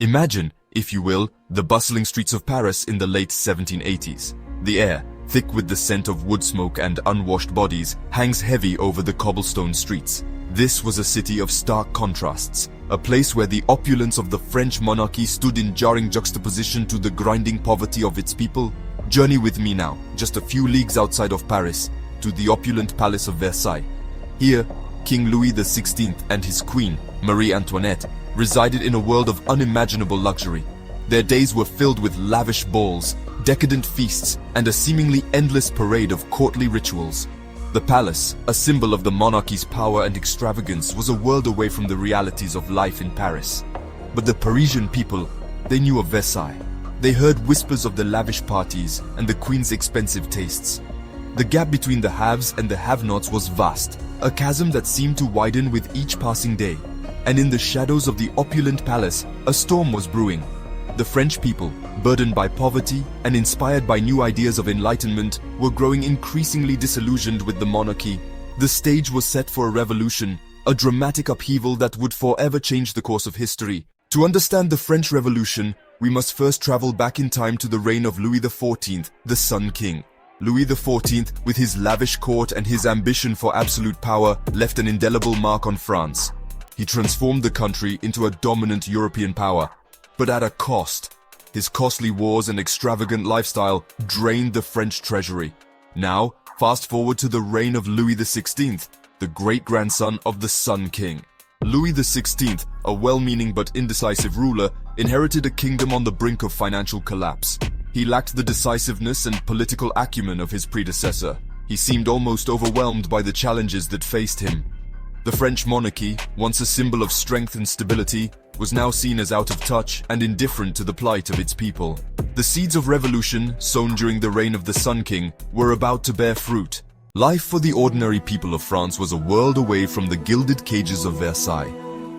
Imagine, if you will, the bustling streets of Paris in the late 1780s. The air, thick with the scent of wood smoke and unwashed bodies, hangs heavy over the cobblestone streets. This was a city of stark contrasts, a place where the opulence of the French monarchy stood in jarring juxtaposition to the grinding poverty of its people. Journey with me now, just a few leagues outside of Paris, to the opulent palace of Versailles. Here, King Louis XVI and his queen, Marie Antoinette, resided in a world of unimaginable luxury. Their days were filled with lavish balls, decadent feasts, and a seemingly endless parade of courtly rituals. The palace, a symbol of the monarchy's power and extravagance, was a world away from the realities of life in Paris. But the Parisian people, they knew of Versailles. They heard whispers of the lavish parties and the queen's expensive tastes. The gap between the haves and the have-nots was vast, a chasm that seemed to widen with each passing day. And in the shadows of the opulent palace, a storm was brewing. The French people, burdened by poverty and inspired by new ideas of enlightenment, were growing increasingly disillusioned with the monarchy. The stage was set for a revolution, a dramatic upheaval that would forever change the course of history. To understand the French Revolution, we must first travel back in time to the reign of Louis XIV, the Sun King. Louis XIV, with his lavish court and his ambition for absolute power, left an indelible mark on France. He transformed the country into a dominant European power, but at a cost. His costly wars and extravagant lifestyle drained the French treasury. Now, fast forward to the reign of Louis XVI, the great-grandson of the Sun King. Louis XVI, a well-meaning but indecisive ruler, inherited a kingdom on the brink of financial collapse. He lacked the decisiveness and political acumen of his predecessor. He seemed almost overwhelmed by the challenges that faced him. The French monarchy, once a symbol of strength and stability, was now seen as out of touch and indifferent to the plight of its people. The seeds of revolution, sown during the reign of the Sun King, were about to bear fruit. Life for the ordinary people of France was a world away from the gilded cages of Versailles.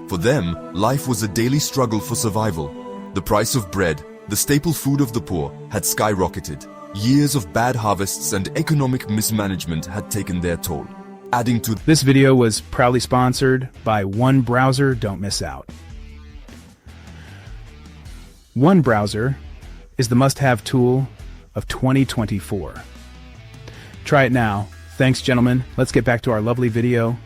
For them, life was a daily struggle for survival. The price of bread, the staple food of the poor, had skyrocketed. Years of bad harvests and economic mismanagement had taken their toll. Adding to this video was proudly sponsored by One Browser. Don't miss out. One Browser is the must-have tool of 2024. Try it now. Thanks, gentlemen. Let's get back to our lovely video.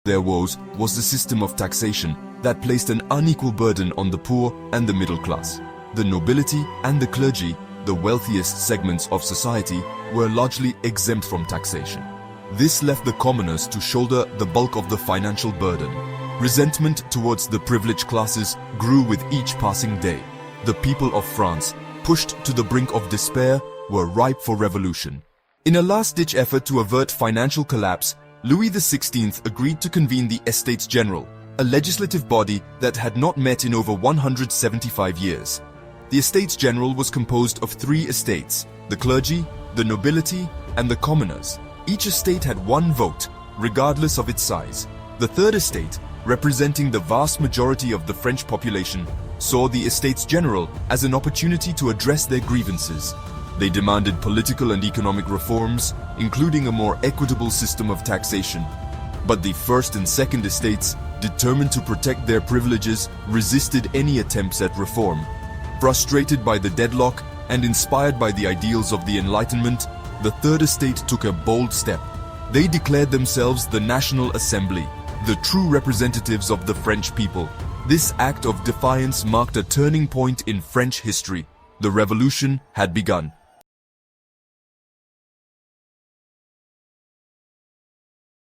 their woes was the system of taxation that placed an unequal burden on the poor and the middle class. The nobility and the clergy, the wealthiest segments of society, were largely exempt from taxation. This left the commoners to shoulder the bulk of the financial burden. Resentment towards the privileged classes grew with each passing day. The people of France, pushed to the brink of despair, were ripe for revolution. In a last-ditch effort to avert financial collapse, Louis XVI agreed to convene the Estates General, a legislative body that had not met in over 175 years. The Estates General was composed of 3 estates: the clergy, the nobility, and the commoners. Each estate had 1 vote, regardless of its size. The third estate, representing the vast majority of the French population, saw the Estates General as an opportunity to address their grievances. They demanded political and economic reforms, including a more equitable system of taxation. But the first and second estates, determined to protect their privileges, resisted any attempts at reform. Frustrated by the deadlock and inspired by the ideals of the Enlightenment, the third estate took a bold step. They declared themselves the National Assembly, the true representatives of the French people. This act of defiance marked a turning point in French history. The revolution had begun.